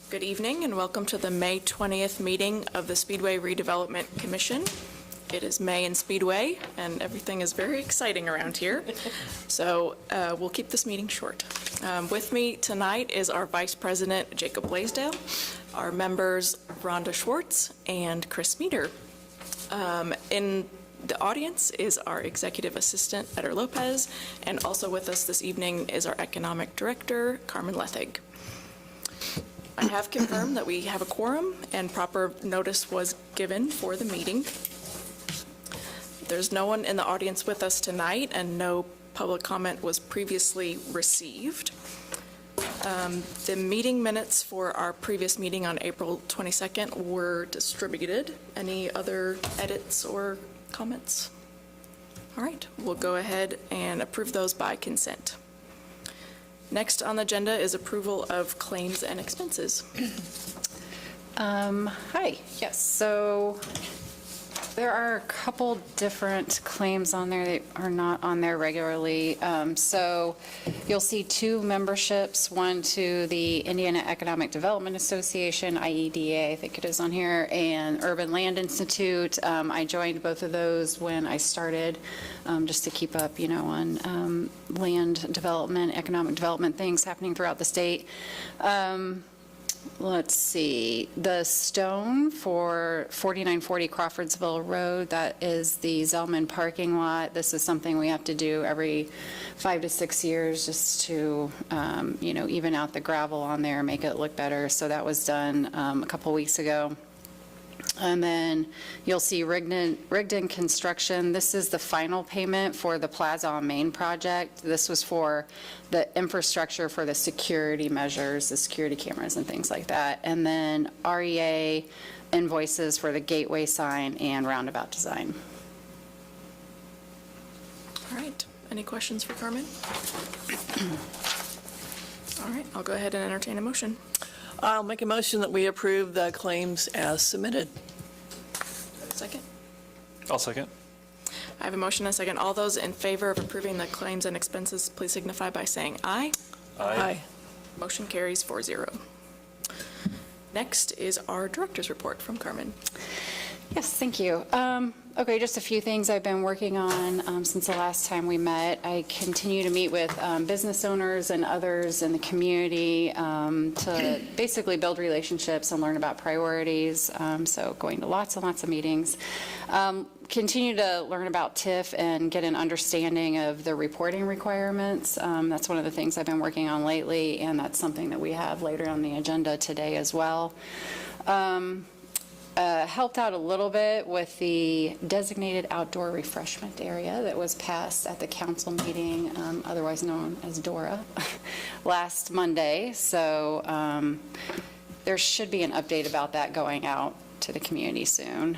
Good evening and welcome to the May 20th meeting of the Speedway Redevelopment Commission. It is May in Speedway and everything is very exciting around here. So we'll keep this meeting short. With me tonight is our Vice President, Jacob Blaisdell, our members, Rhonda Schwartz and Chris Meeder. In the audience is our Executive Assistant, Eder Lopez, and also with us this evening is our Economic Director, Carmen Lethig. I have confirmed that we have a quorum and proper notice was given for the meeting. There's no one in the audience with us tonight and no public comment was previously received. The meeting minutes for our previous meeting on April 22nd were distributed. Any other edits or comments? All right, we'll go ahead and approve those by consent. Next on the agenda is approval of claims and expenses. Hi, yes, so there are a couple different claims on there that are not on there regularly. So you'll see two memberships, one to the Indiana Economic Development Association, IEDA, I think it is on here, and Urban Land Institute. I joined both of those when I started, just to keep up, on land development, economic development things happening throughout the state. Let's see, the stone for 4940 Crawfordsville Road, that is the Zellman parking lot. This is something we have to do every 5 to 6 years just to, even out the gravel on there, make it look better. So that was done a couple weeks ago. And then you'll see Rigdon Construction. This is the final payment for the Plaza on Main project. This was for the infrastructure for the security measures, the security cameras and things like that. And then REA invoices for the gateway sign and roundabout design. All right, any questions for Carmen? All right, I'll go ahead and entertain a motion. I'll make a motion that we approve the claims as submitted. Second? I'll second. I have a motion and a second. All those in favor of approving the claims and expenses, please signify by saying aye. Aye. Motion carries 4-0. Next is our director's report from Carmen. Yes, thank you. Okay, just a few things I've been working on since the last time we met. I continue to meet with business owners and others in the community to basically build relationships and learn about priorities. So going to lots and lots of meetings. Continue to learn about TIF and get an understanding of the reporting requirements. That's one of the things I've been working on lately, and that's something that we have later on the agenda today as well. Helped out a little bit with the designated outdoor refreshment area that was passed at the council meeting, otherwise known as DORA, last Monday. So there should be an update about that going out to the community soon.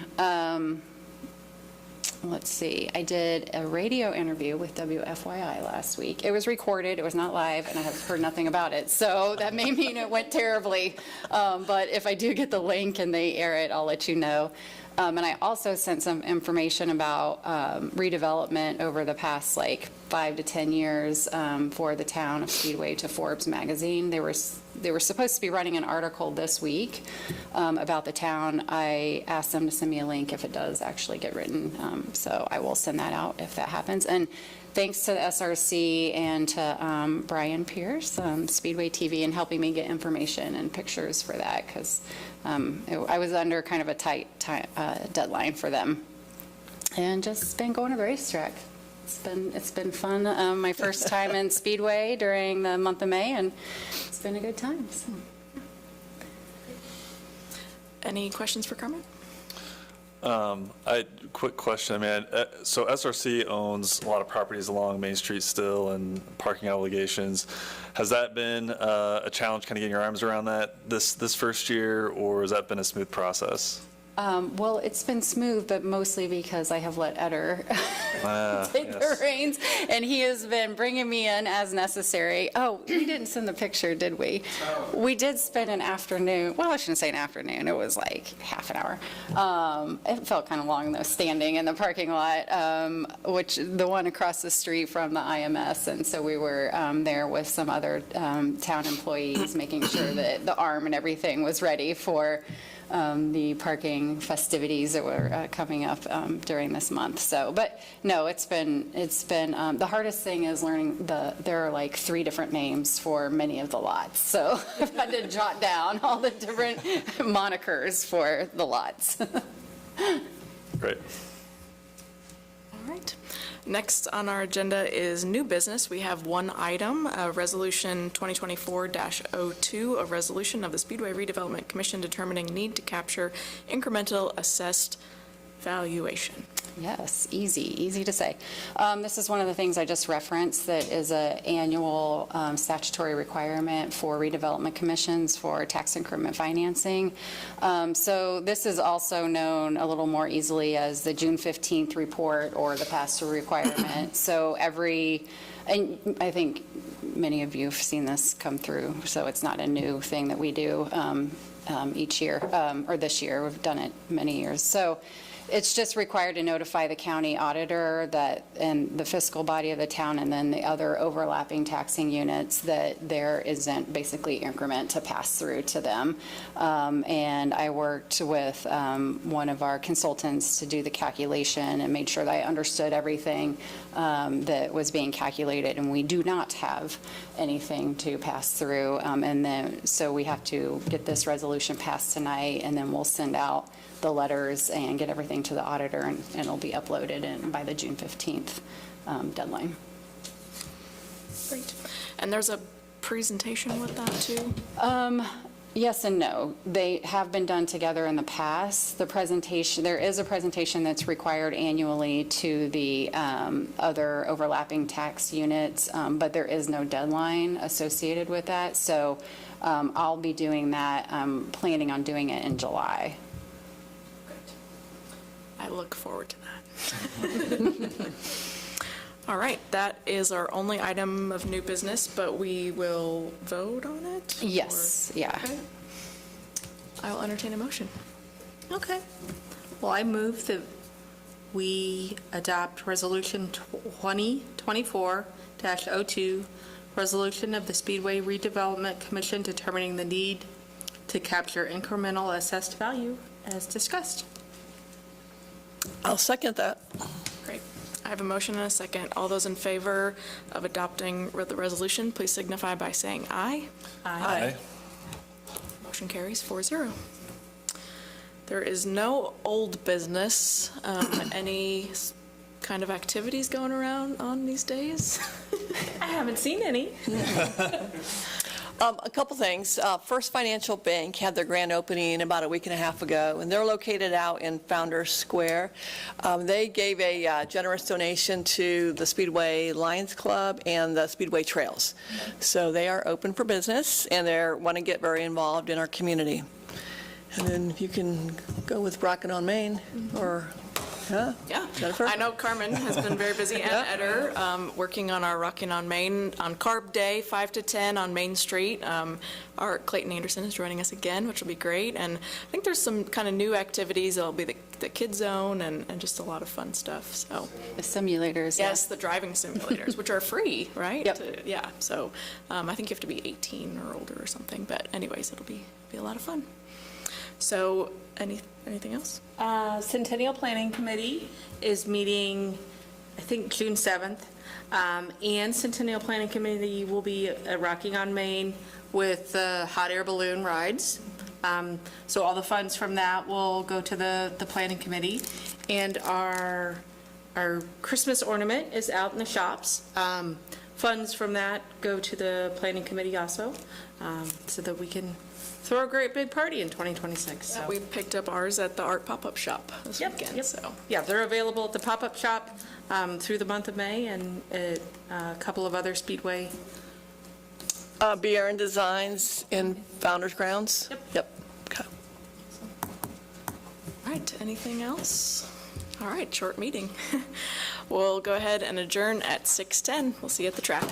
Let's see, I did a radio interview with WFYI last week. It was recorded, it was not live, and I have heard nothing about it. So that may mean it went terribly. But if I do get the link and they air it, I'll let you know. And I also sent some information about redevelopment over the past 5 to 10 years for the town of Speedway to Forbes magazine. They were supposed to be running an article this week about the town. I asked them to send me a link if it does actually get written. So I will send that out if that happens. And thanks to the SRC and to Brian Pierce, Speedway TV, and helping me get information and pictures for that, because I was under kind of a tight deadline for them. And just been going to the racetrack. It's been fun. My first time in Speedway during the month of May, and it's been a good time. So. Any questions for Carmen? Quick question. So SRC owns a lot of properties along Main Street still and parking obligations. Has that been a challenge kind of getting your arms around that this first year, or has that been a smooth process? Well, it's been smooth, but mostly because I have let Eder take the reins, and he has been bringing me in as necessary. Oh, we didn't send the picture, did we? We did spend an afternoon, well, I shouldn't say an afternoon, it was like half an hour. It felt kind of long, though, standing in the parking lot, which the one across the street from the IMS, and so we were there with some other town employees, making sure that the arm and everything was ready for the parking festivities that were coming up during this month. So, but no, it's been the hardest thing is learning there are like 3 different names for many of the lots. So I've had to jot down all the different monikers for the lots. Great. All right. Next on our agenda is new business. We have one item, Resolution 2024-02, a resolution of the Speedway Redevelopment Commission determining need to capture incremental assessed valuation. Yes, easy to say. This is one of the things I just referenced that is an annual statutory requirement for redevelopment commissions for tax increment financing. So this is also known a little more easily as the June 15th report or the pass-through requirement. So and I think many of you have seen this come through, so it's not a new thing that we do each year, or this year. We've done it many years. So it's just required to notify the county auditor and the fiscal body of the town and then the other overlapping taxing units that there isn't basically increment to pass through to them. And I worked with one of our consultants to do the calculation and made sure that I understood everything that was being calculated, and we do not have anything to pass through. And then, so we have to get this resolution passed tonight, and then we'll send out the letters and get everything to the auditor, and it'll be uploaded by the June 15th deadline. Great. And there's a presentation with that, too? Yes and no. They have been done together in the past. The presentation, there is a presentation that's required annually to the other overlapping tax units, but there is no deadline associated with that. So I'll be doing that. I'm planning on doing it in July. I look forward to that. All right, that is our only item of new business, but we will vote on it? Yes, yeah. Okay. I will entertain a motion. Okay. Well, I move that we adopt Resolution 2024-02, resolution of the Speedway Redevelopment Commission determining the need to capture incremental assessed value as discussed. I'll second that. Great. I have a motion and a second. All those in favor of adopting the resolution, please signify by saying aye. Aye. Motion carries 4-0. There is no old business. Any kind of activities going around on these days? I haven't seen any. A couple things. First Financial Bank had their grand opening about a week and a half ago, and they're located out in Founders Square. They gave a generous donation to the Speedway Lions Club and the Speedway Trails. So they are open for business, and they want to get very involved in our community. And then if you can go with Rockin' on Main, or, Yeah. Jennifer? I know Carmen has been very busy, and Eder, working on our Rockin' on Main on Carb Day, 5 to 10 on Main Street. Our Clayton Anderson is joining us again, which will be great. And I think there's some kind of new activities. There'll be the Kid Zone and just a lot of fun stuff, so. The simulators. Yes, the driving simulators, which are free, right? Yep. Yeah, so I think you have to be 18 or older or something, but anyways, it'll be a lot of fun. So, anything else? Centennial Planning Committee is meeting, I think, June 7th. And Centennial Planning Committee will be Rocking on Main with the hot air balloon rides. So all the funds from that will go to the Planning Committee. And our Christmas ornament is out in the shops. Funds from that go to the Planning Committee also, so that we can throw a great big party in 2026. So. We picked up ours at the art pop-up shop this weekend, so. Yeah, they're available at the pop-up shop through the month of May, and at a couple of other Speedway. BRN Designs in Founders Grounds? Yep. Okay. Anything else? All right, short meeting. We'll go ahead and adjourn at 6:10. We'll see you at the track.